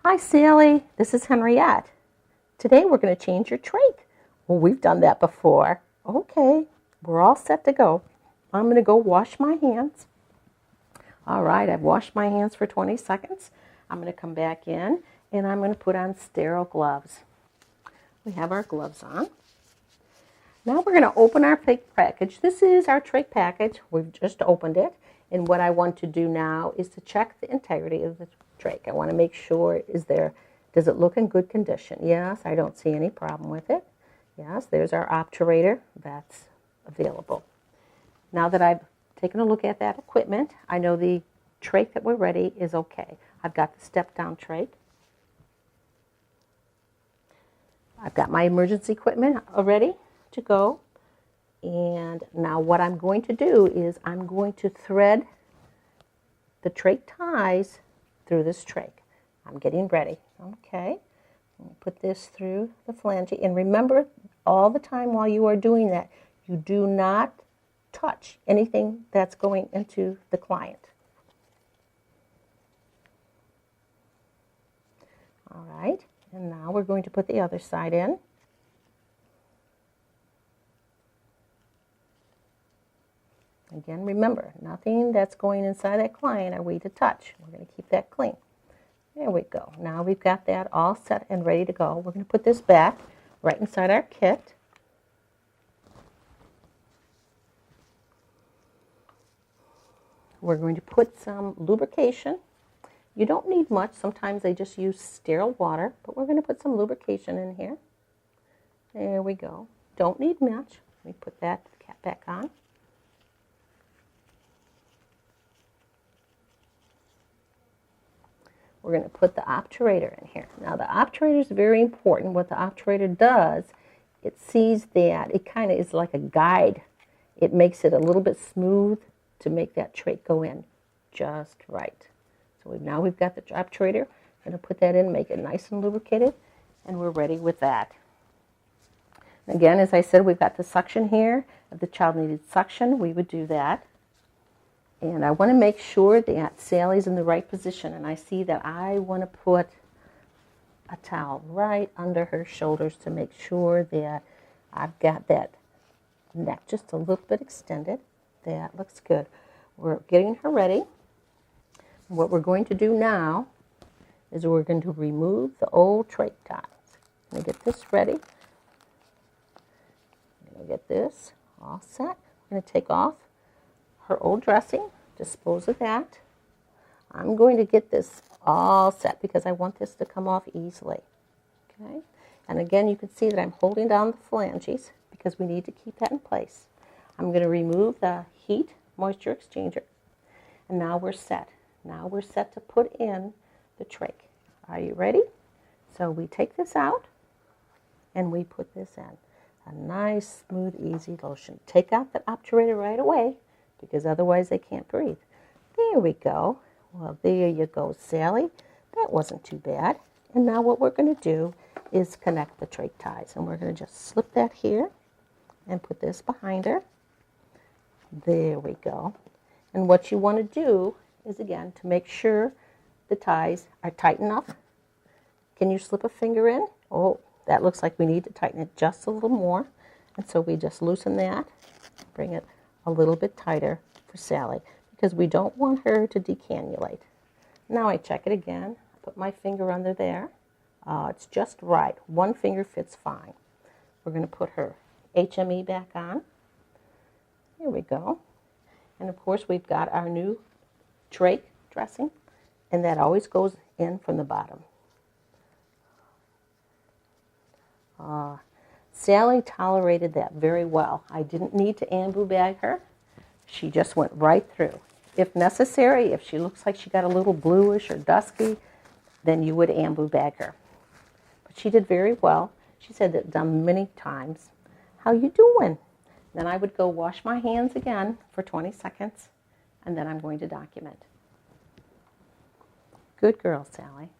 Hi, Sally. This is Henriette. Today we're going to change your trach. Well, we've done that before. Okay, we're all set to go. I'm going to go wash my hands. All right, I've washed my hands for 20 seconds. I'm going to come back in and I'm going to put on sterile gloves. We have our gloves on. Now we're going to open our trach package. This is our trach package. We've just opened it. And what I want to do now is to check the integrity of the trach. I want to make sure, does it look in good condition? Yes, I don't see any problem with it. Yes, there's our obturator. That's available. Now that I've taken a look at that equipment, I know the trach that we're ready is okay. I've got the step-down trach. I've got my emergency equipment ready to go. And now what I'm going to do is I'm going to thread the trach ties through this trach. I'm getting ready. Okay. Put this through the phalange. And remember, all the time while you are doing that, you do not touch anything that's going into the client. All right. And now we're going to put the other side in. Again, remember, nothing that's going inside that client are we to touch. We're going to keep that clean. There we go. Now we've got that all set and ready to go. We're going to put this back right inside our kit. We're going to put some lubrication. You don't need much. Sometimes they just use sterile water, but we're going to put some lubrication in here. There we go. Don't need much. Let me put that cap back on. We're going to put the obturator in here. Now the obturator is very important. What the obturator does, it sees that it kind of is like a guide. It makes it a little bit smooth to make that trach go in just right. So now we've got the obturator. I'm going to put that in, make it nice and lubricated, and we're ready with that. Again, as I said, we've got the suction here. If the child needed suction, we would do that. And I want to make sure that Sally's in the right position. And I see that I want to put a towel right under her shoulders to make sure that I've got that neck just a little bit extended. That looks good. We're getting her ready. What we're going to do now is we're going to remove the old trach ties. I'm going to get this ready. I'm going to get this all set. I'm going to take off her old dressing, dispose of that. I'm going to get this all set because I want this to come off easily. Okay? And again, you can see that I'm holding down the phalanges because we need to keep that in place. I'm going to remove the heat moisture exchanger. And now we're set. Now we're set to put in the trach. Are you ready? So we take this out and we put this in. A nice, smooth, easy lotion. Take out the obturator right away, because otherwise they can't breathe. There we go. Well, there you go, Sally. That wasn't too bad. And now what we're going to do is connect the trach ties. And we're going to just slip that here and put this behind her. There we go. And what you want to do is, again, to make sure the ties are tight enough. Can you slip a finger in? Oh, that looks like we need to tighten it just a little more. And so we just loosen that, bring it a little bit tighter for Sally because we don't want her to decannulate. Now I check it again. Put my finger under there. It's just right. One finger fits fine. We're going to put her HME back on. Here we go. And of course we've got our new trach dressing, and that always goes in from the bottom. Sally tolerated that very well. I didn't need to ambu bag her. She just went right through. If necessary, if she looks like she got a little bluish or dusky, then you would ambu bag her. But she did very well. She said that done many times. How you doing? Then I would go wash my hands again for 20 seconds, and then I'm going to document. Good girl, Sally.